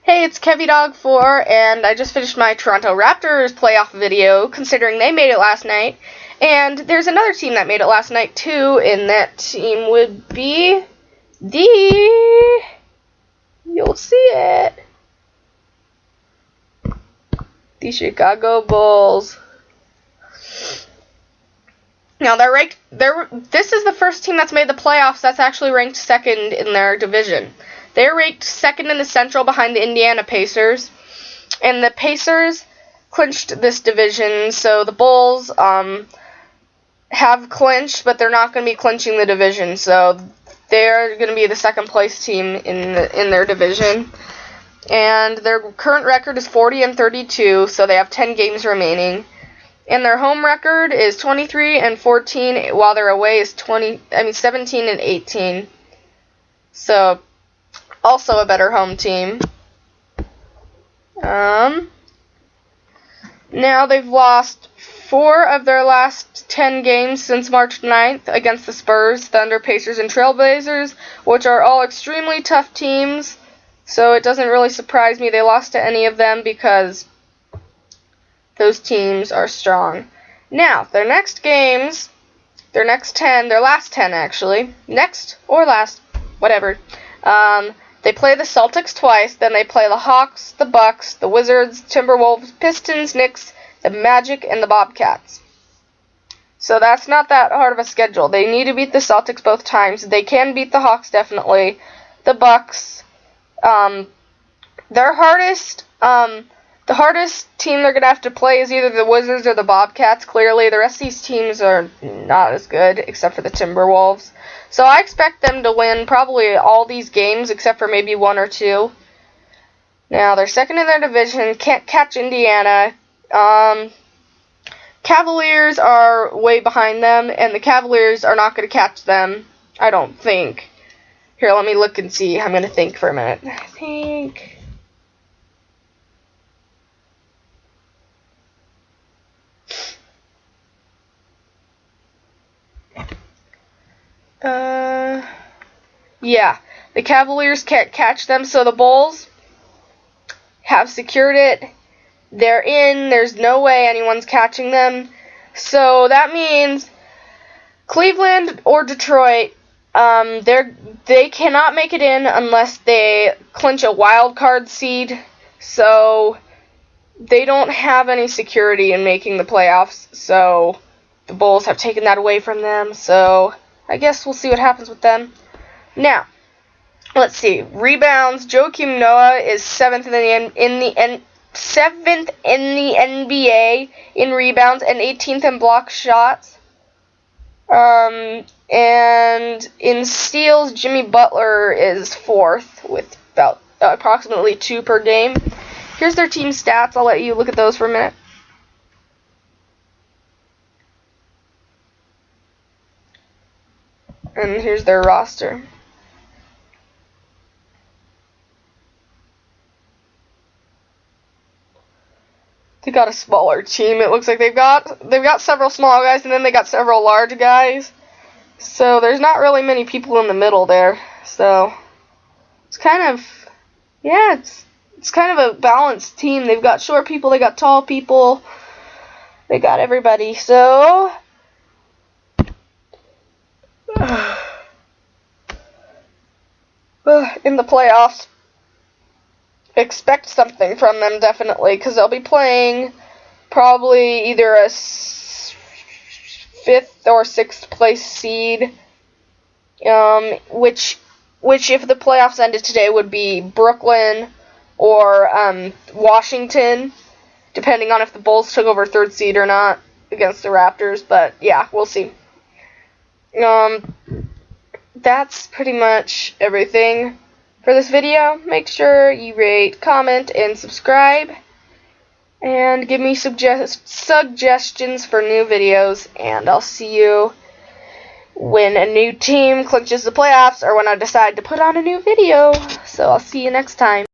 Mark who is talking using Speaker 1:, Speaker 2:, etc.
Speaker 1: Hey, it's KevyDog4, and I just finished my Toronto Raptors playoff video, considering they made it last night. And there's another team that made it last night, too, and that team would be you'll see it, the Chicago Bulls. Now, this is the first team that's made the playoffs that's actually ranked second in their division. They're ranked second in the Central behind the Indiana Pacers. And the Pacers clinched this division, so the Bulls have clinched, but they're not going to be clinching the division. So they're going to be the second place team in their division. And their current record is 40-32, so they have 10 games remaining. And their home record is 23-14, while their away is 17-18. So also a better home team. Now they've lost 4 of their last 10 games since March 9th against the Spurs, Thunder, Pacers, and Trailblazers, which are all extremely tough teams. So it doesn't really surprise me they lost to any of them because those teams are strong. Now, their next games, their last 10 actually, next or last, whatever, they play the Celtics twice, then they play the Hawks, the Bucks, the Wizards, Timberwolves, Pistons, Knicks, the Magic, and the Bobcats. So that's not that hard of a schedule. They need to beat the Celtics both times. They can beat the Hawks, definitely. The Bucks, the hardest team they're going to have to play is either the Wizards or the Bobcats. Clearly, the rest of these teams are not as good, except for the Timberwolves. So I expect them to win probably all these games, except for maybe 1 or 2. Now, they're second in their division, can't catch Indiana. Cavaliers are way behind them, and the Cavaliers are not going to catch them, I don't think. Here, let me look and see. I'm going to think for a minute. I think yeah, the Cavaliers can't catch them, so the Bulls have secured it. They're in. There's no way anyone's catching them. So that means Cleveland or Detroit, they cannot make it in unless they clinch a wild card seed. So they don't have any security in making the playoffs. So the Bulls have taken that away from them. So I guess we'll see what happens with them. Now, let's see. Rebounds. Joakim Noah is 7th in the NBA in rebounds and 18th in block shots. And in steals, Jimmy Butler is 4th with about approximately 2 per game. Here's their team stats. I'll let you look at those for a minute. And here's their roster. They got a smaller team. It looks like they've got several small guys, and then they got several large guys. So there's not really many people in the middle there. So it's kind of, yeah, it's kind of a balanced team. They've got short people, they got tall people, they got everybody. So in the playoffs, expect something from them, definitely, because they'll be playing probably either a 5th or 6th place seed, which if the playoffs ended today would be Brooklyn or Washington, depending on if the Bulls took over 3rd seed or not against the Raptors. But yeah, we'll see. That's pretty much everything for this video. Make sure you rate, comment, and subscribe. And give me suggestions for new videos. And I'll see you when a new team clinches the playoffs or when I decide to put on a new video. So I'll see you next time.